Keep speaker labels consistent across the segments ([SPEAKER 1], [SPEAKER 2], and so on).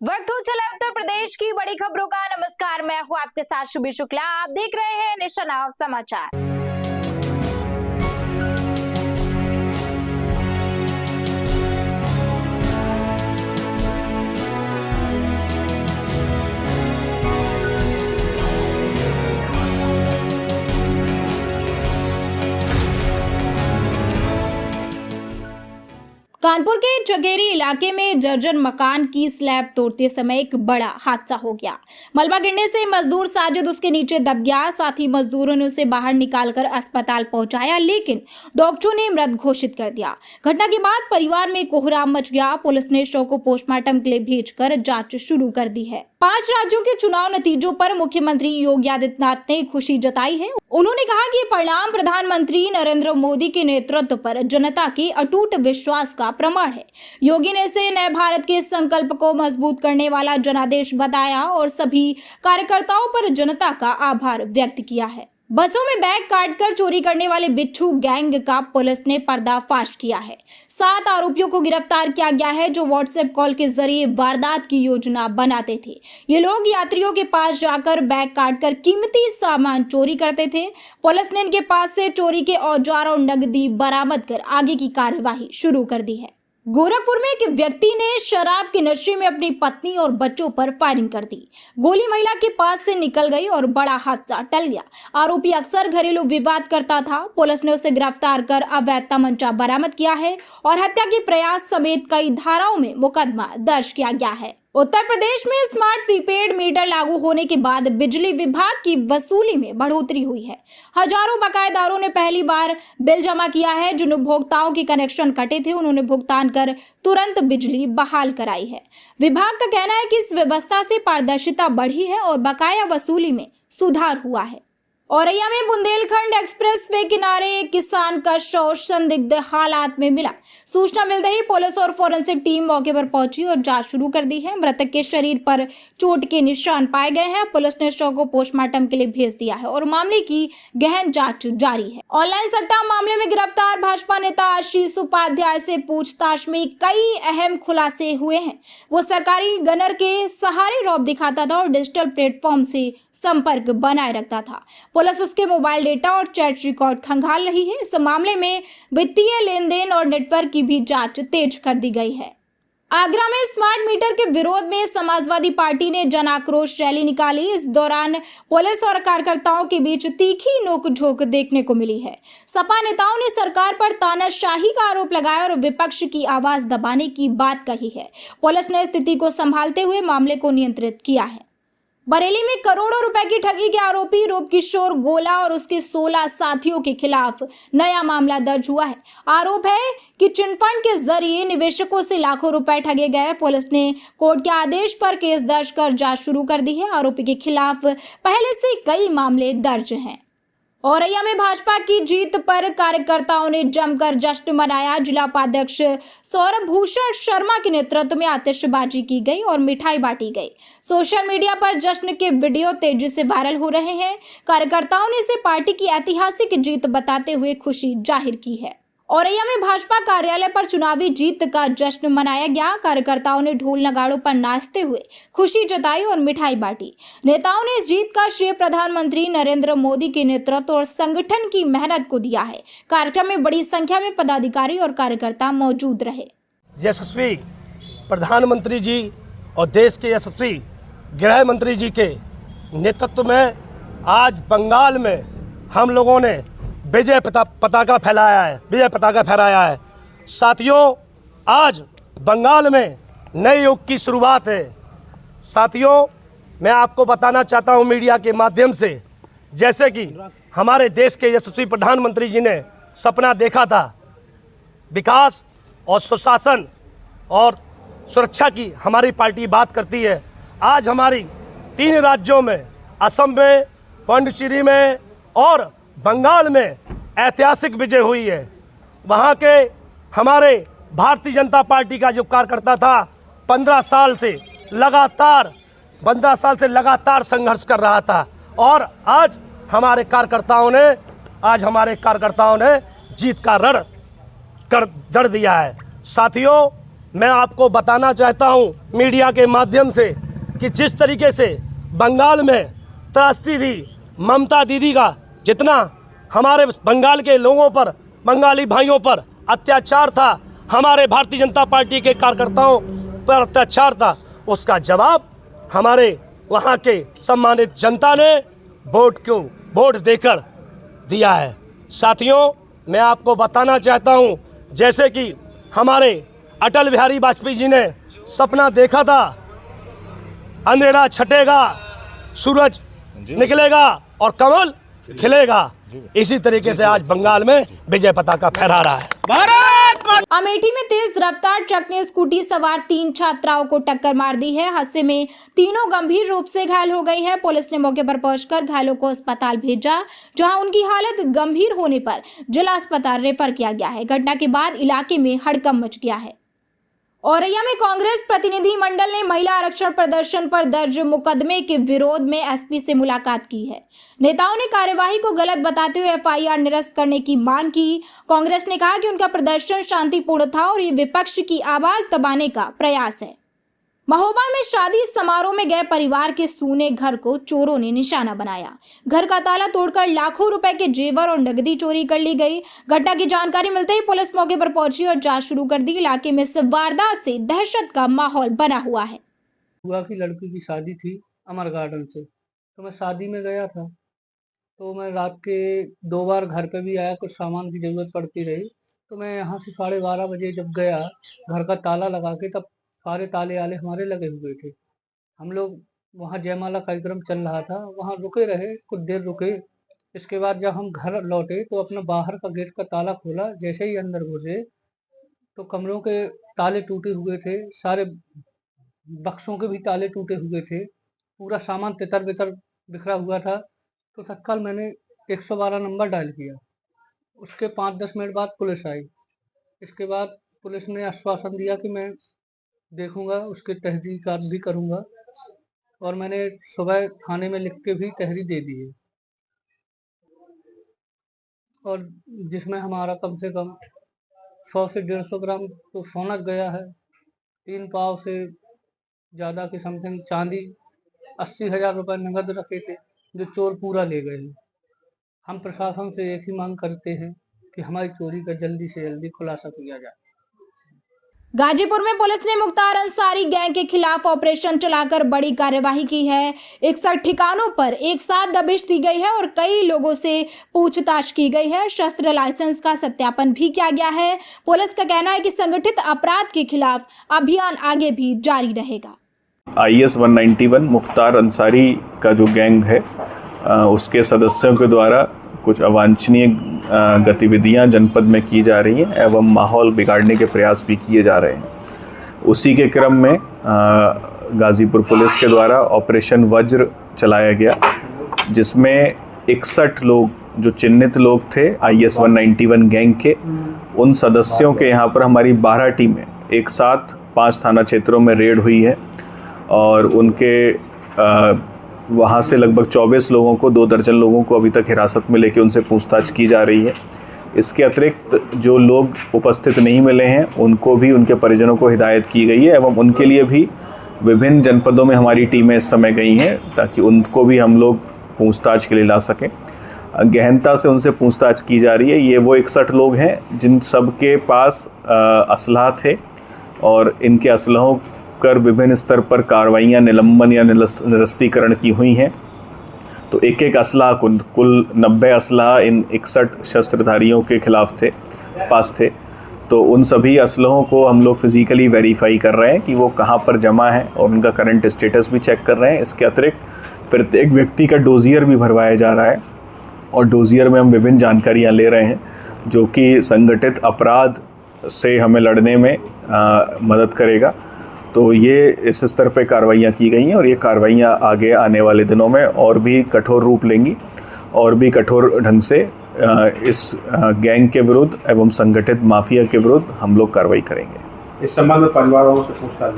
[SPEAKER 1] वक्त हो चला उत्तर प्रदेश की बड़ी खबरों का। नमस्कार, मैं हूं आपके साथ शुभी शुक्ला। आप देख रहे हैं निशान समाचार। कानपुर के चगेरी इलाके में जर्जर मकान की स्लैब तोड़ते समय एक बड़ा हादसा हो गया। मलबा गिरने से मजदूर साजिद उसके नीचे दब गया। साथ ही मजदूरों ने उसे बाहर निकालकर अस्पताल पहुंचाया, लेकिन डॉक्टरों ने मृत घोषित कर दिया। घटना के बाद परिवार में कोहराम मच गया। पुलिस ने शव को पोस्टमार्टम के लिए भेजकर जांच शुरू कर दी है। 5 राज्यों के चुनाव नतीजों पर मुख्यमंत्री योगी आदित्यनाथ ने खुशी जताई है। उन्होंने कहा कि परिणाम प्रधानमंत्री नरेंद्र मोदी के नेतृत्व पर जनता के अटूट विश्वास का प्रमाण है। योगी ने इसे नए भारत के संकल्प को मजबूत करने वाला जनादेश बताया और सभी कार्यकर्ताओं पर जनता का आभार व्यक्त किया है। बसों में बैग काटकर चोरी करने वाले बिच्छू गैंग का पुलिस ने पर्दाफाश किया है। 7 आरोपियों को गिरफ्तार किया गया है, जो व्हाट्सएप कॉल के जरिए वारदात की योजना बनाते थे। ये लोग यात्रियों के पास जाकर बैग काटकर कीमती सामान चोरी करते थे। पुलिस ने इनके पास से चोरी के औजार और नकदी बरामद कर आगे की कार्यवाही शुरू कर दी है। गोरखपुर में एक व्यक्ति ने शराब के नशे में अपनी पत्नी और बच्चों पर फायरिंग कर दी। गोली महिला के पास से निकल गई और बड़ा हादसा टल गया। आरोपी अक्सर घरेलू विवाद करता था। पुलिस ने उसे गिरफ्तार कर अवैध तमंचा बरामद किया है और हत्या के प्रयास समेत कई धाराओं में मुकदमा दर्ज किया गया है। उत्तर प्रदेश में स्मार्ट प्रीपेड मीटर लागू होने के बाद बिजली विभाग की वसूली में बढ़ोतरी हुई है। हजारों बकायेदारों ने पहली बार बिल जमा किया है। जिन उपभोक्ताओं के कनेक्शन कटे थे, उन्होंने भुगतान कर तुरंत बिजली बहाल कराई है। विभाग का कहना है कि इस व्यवस्था से पारदर्शिता बढ़ी है और बकाया वसूली में सुधार हुआ है। औरैया में बुंदेलखंड एक्सप्रेस वे किनारे एक किसान का शव संदिग्ध हालात में मिला। सूचना मिलते ही पुलिस और फोरेंसिक टीम मौके पर पहुंची और जांच शुरू कर दी है। मृतक के शरीर पर चोट के निशान पाए गए हैं। पुलिस ने शव को पोस्टमार्टम के लिए भेज दिया है और मामले की गहन जांच जारी है। ऑनलाइन सट्टा मामले में गिरफ्तार भाजपा नेता आशीष उपाध्याय से पूछताछ में कई अहम खुलासे हुए हैं। वो सरकारी गनर के सहारे रौब दिखाता था और डिजिटल प्लेटफॉर्म से संपर्क बनाए रखता था। पुलिस उसके मोबाइल डेटा और चैट रिकॉर्ड खंगाल रही है। इस मामले में वित्तीय लेन देन और नेटवर्क की भी जांच तेज कर दी गई है। आगरा में स्मार्ट मीटर के विरोध में समाजवादी पार्टी ने जन आक्रोश रैली निकाली। इस दौरान पुलिस और कार्यकर्ताओं के बीच तीखी नोकझोंक देखने को मिली है। सपा नेताओं ने सरकार पर तानाशाही का आरोप लगाया और विपक्ष की आवाज दबाने की बात कही है। पुलिस ने स्थिति को संभालते हुए मामले को नियंत्रित किया है। बरेली में करोड़ों रुपए की ठगी के आरोपी रूप किशोर गोला और उसके 16 साथियों के खिलाफ नया मामला दर्ज हुआ है। आरोप है कि चिटफंड के जरिए निवेशकों से लाखों रुपए ठगे गए। पुलिस ने कोर्ट के आदेश पर केस दर्ज कर जांच शुरू कर दी है। आरोपी के खिलाफ पहले से कई मामले दर्ज हैं। औरैया में भाजपा की जीत पर कार्यकर्ताओं ने जमकर जश्न मनाया। जिला उपाध्यक्ष सौरभ भूषण शर्मा के नेतृत्व में आतिशबाजी की गई और मिठाई बांटी गई। सोशल मीडिया पर जश्न के वीडियो तेजी से वायरल हो रहे हैं। कार्यकर्ताओं ने इसे पार्टी की ऐतिहासिक जीत बताते हुए खुशी जाहिर की है। औरैया में भाजपा कार्यालय पर चुनावी जीत का जश्न मनाया गया। कार्यकर्ताओं ने ढोल नगाड़ों पर नाचते हुए खुशी जताई और मिठाई बांटी। नेताओं ने इस जीत का श्रेय प्रधानमंत्री नरेंद्र मोदी के नेतृत्व और संगठन की मेहनत को दिया है। कार्यक्रम में बड़ी संख्या में पदाधिकारी और कार्यकर्ता मौजूद रहे।
[SPEAKER 2] यशस्वी प्रधानमंत्री जी और देश के यशस्वी गृह मंत्री जी के नेतृत्व में आज बंगाल में हम लोगों ने विजय पताका फहराया है। साथियों, आज बंगाल में नए युग की शुरुआत है। साथियों, मैं आपको बताना चाहता हूं मीडिया के माध्यम से, जैसे कि हमारे देश के यशस्वी प्रधानमंत्री जी ने सपना देखा था, विकास और सुशासन और सुरक्षा की हमारी पार्टी बात करती है। आज हमारी 3 राज्यों में, असम में, पांडिचेरी में और बंगाल में ऐतिहासिक विजय हुई है। वहाँ के हमारे भारतीय जनता पार्टी का जो कार्यकर्ता था 15 साल से लगातार संघर्ष कर रहा था और आज हमारे कार्यकर्ताओं ने जीत का रण कर जड़ दिया है। साथियों, मैं आपको बताना चाहता हूँ मीडिया के माध्यम से कि जिस तरीके से बंगाल में त्रासदी थी ममता दीदी का, जितना हमारे बंगाल के लोगों पर, बंगाली भाइयों पर अत्याचार था, हमारे भारतीय जनता पार्टी के कार्यकर्ताओं पर अत्याचार था, उसका जवाब हमारे वहाँ के सम्मानित जनता ने वोट देकर दिया है। साथियों, मैं आपको बताना चाहता हूँ, जैसे कि हमारे अटल बिहारी वाजपेयी जी ने सपना देखा था, अंधेरा छटेगा, सूरज निकलेगा और कमल खिलेगा, इसी तरीके से आज बंगाल में विजय पताका फहरा रहा है।
[SPEAKER 1] अमेठी में तेज रफ्तार ट्रक ने स्कूटी सवार 3 छात्राओं को टक्कर मार दी है। हादसे में तीनों गंभीर रूप से घायल हो गई है। पुलिस ने मौके पर पहुंचकर घायलों को अस्पताल भेजा, जहां उनकी हालत गंभीर होने पर जिला अस्पताल रेफर किया गया है। घटना के बाद इलाके में हड़कंप मच गया है। औरैया में कांग्रेस प्रतिनिधि मंडल ने महिला आरक्षण प्रदर्शन पर दर्ज मुकदमे के विरोध में एसपी से मुलाकात की है। नेताओं ने कार्यवाही को गलत बताते हुए एफआईआर निरस्त करने की मांग की। कांग्रेस ने कहा कि उनका प्रदर्शन शांतिपूर्ण था और ये विपक्ष की आवाज दबाने का प्रयास है। महोबा में शादी समारोह में गए परिवार के सूने घर को चोरों ने निशाना बनाया। घर का ताला तोड़कर लाखों रुपए के जेवर और नकदी चोरी कर ली गई। घटना की जानकारी मिलते ही पुलिस मौके पर पहुंची और जांच शुरू कर दी। इलाके में इस वारदात से दहशत का माहौल बना हुआ है।
[SPEAKER 3] बुआ की लड़की की शादी थी अमर गार्डन से, तो मैं शादी में गया था। तो मैं रात के 2 बार घर पे भी आया, कुछ सामान की जरूरत पड़ती रही। तो मैं यहाँ से 12:30 बजे जब गया घर का ताला लगा के, तब सारे ताले आले हमारे लगे हुए थे। हम लोग वहाँ जयमाला कार्यक्रम चल रहा था, वहाँ रुके रहे, कुछ देर रुके। इसके बाद जब हम घर लौटे तो अपना बाहर का गेट का ताला खोला। जैसे ही अंदर घुसे तो कमरों के ताले टूटे हुए थे, सारे बक्सों के भी ताले टूटे हुए थे, पूरा सामान तितर बितर बिखरा हुआ था। तो तत्काल मैंने 112 नंबर डायल किया। उसके 5-10 मिनट बाद पुलिस आई। इसके बाद पुलिस ने आश्वासन दिया कि मैं देखूंगा, उसके तहकीकात भी करूंगा, और मैंने सुबह थाने में लिख के भी तहरीर दे दी है, और जिसमें हमारा कम से कम 100 से 150 ग्राम तो सोना गया है, 3 पाव से ज़्यादा की समथिंग चांदी, 80,000 रुपये नगद रखे थे, जो चोर पूरा ले गए हैं। हम प्रशासन से एक ही मांग करते हैं कि हमारी चोरी का जल्दी से जल्दी खुलासा किया जाए।
[SPEAKER 1] गाजीपुर में पुलिस ने मुख्तार अंसारी गैंग के खिलाफ ऑपरेशन चलाकर बड़ी कार्यवाही की है। 61 ठिकानों पर एक साथ दबिश दी गई है और कई लोगों से पूछताछ की गई है। शस्त्र लाइसेंस का सत्यापन भी किया गया है। पुलिस का कहना है कि संगठित अपराध के खिलाफ अभियान आगे भी जारी रहेगा।
[SPEAKER 4] IS 191 मुख्तार अंसारी का जो गैंग है, उसके सदस्यों के द्वारा कुछ अवांछनीय गतिविधियां जनपद में की जा रही हैं एवं माहौल बिगाड़ने के प्रयास भी किए जा रहे हैं। उसी के क्रम में गाजीपुर पुलिस के द्वारा ऑपरेशन वज्र चलाया गया, जिसमें 61 लोग जो चिन्हित लोग थे IS 191 गैंग के, उन सदस्यों के यहाँ पर हमारी 12 टीमें एक साथ 5 थाना क्षेत्रों में रेड हुई है और उनके वहाँ से लगभग 24 लोगों को, 2 दर्जन लोगों को अभी तक हिरासत में लेके उनसे पूछताछ की जा रही है। इसके अतिरिक्त जो लोग उपस्थित नहीं मिले हैं उनको भी, उनके परिजनों को हिदायत की गई है एवं उनके लिए भी विभिन्न जनपदों में हमारी टीमें इस समय गई हैं ताकि उनको भी हम लोग पूछताछ के लिए ला सकें। गहनता से उनसे पूछताछ की जा रही है। ये वो 61 लोग हैं जिन सब के पास असलहा थे और इनके असलहों कर विभिन्न स्तर पर कार्रवाइयाँ निलंबन या निरस्तीकरण की हुई हैं। तो एक एक असलहा, कुल 90 असलहा इन 61 शस्त्रधारियों के खिलाफ पास थे। तो उन सभी असलहों को हम लोग फिज़िकली वेरीफाई कर रहे हैं कि वो कहाँ पर जमा है और उनका करंट स्टेटस भी चेक कर रहे हैं। इसके अतिरिक्त प्रत्येक व्यक्ति का डोजियर भी भरवाया जा रहा है और डोजियर में हम विभिन्न जानकारियाँ ले रहे हैं जो कि संगठित अपराध से हमें लड़ने में मदद करेगा। तो ये इस स्तर पे कार्रवाइयाँ की गई हैं और ये कार्रवाइयाँ आगे आने वाले दिनों में और भी कठोर रूप लेंगी और भी कठोर ढंग से इस गैंग के विरुद्ध एवं संगठित माफिया के विरुद्ध हम लोग कार्रवाई करेंगे।
[SPEAKER 5] इस संबंध में परिवारों से पूछताछ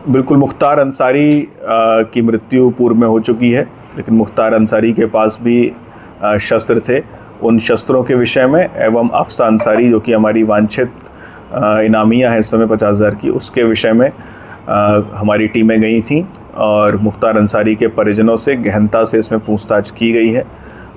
[SPEAKER 4] बिल्कुल, मुख्तार अंसारी की मृत्यु पूर्व में हो चुकी है, लेकिन मुख्तार अंसारी के पास भी शस्त्र थे। उन शस्त्रों के विषय में एवं अफसा अंसारी जो कि हमारी वांछित इनामियाँ हैं इस समय 50,000 की, उसके विषय में हमारी टीमें गई थीं और मुख्तार अंसारी के परिजनों से गहनता से इसमें पूछताछ की गई है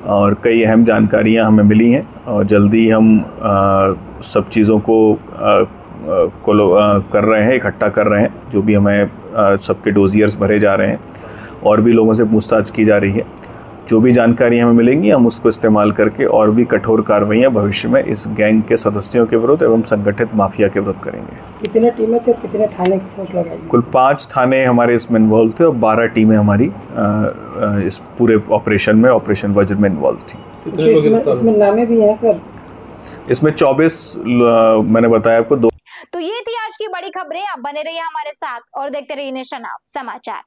[SPEAKER 4] और कई अहम जानकारियां हमें मिली हैं और जल्दी हम सब चीज़ों को कर रहे हैं, इकट्ठा कर रहे हैं। जो भी हमें सबके डोजियर्स भरे जा रहे हैं और भी लोगों से पूछताछ की जा रही है। जो भी जानकारी हमें मिलेंगी हम उसको इस्तेमाल करके और भी कठोर कार्रवाइयाँ भविष्य में इस गैंग के सदस्यों के विरुद्ध एवं संगठित माफिया के विरुद्ध करेंगे।
[SPEAKER 6] कितने टीमें थे, कितने थाने की फोर्स लगाई?
[SPEAKER 4] कुल 5 थाने हमारे इसमें इन्वॉल्व थे और 12 टीमें हमारी इस पूरे ऑपरेशन में, ऑपरेशन वज्र में इन्वॉल्व थी।
[SPEAKER 6] इसमें नामे भी हैं सर?
[SPEAKER 4] इसमें 24 मैंने बताया आपको।
[SPEAKER 1] तो ये थी आज की बड़ी खबरें। आप बने रहिए हमारे साथ और देखते रहिए नेशन आप समाचार।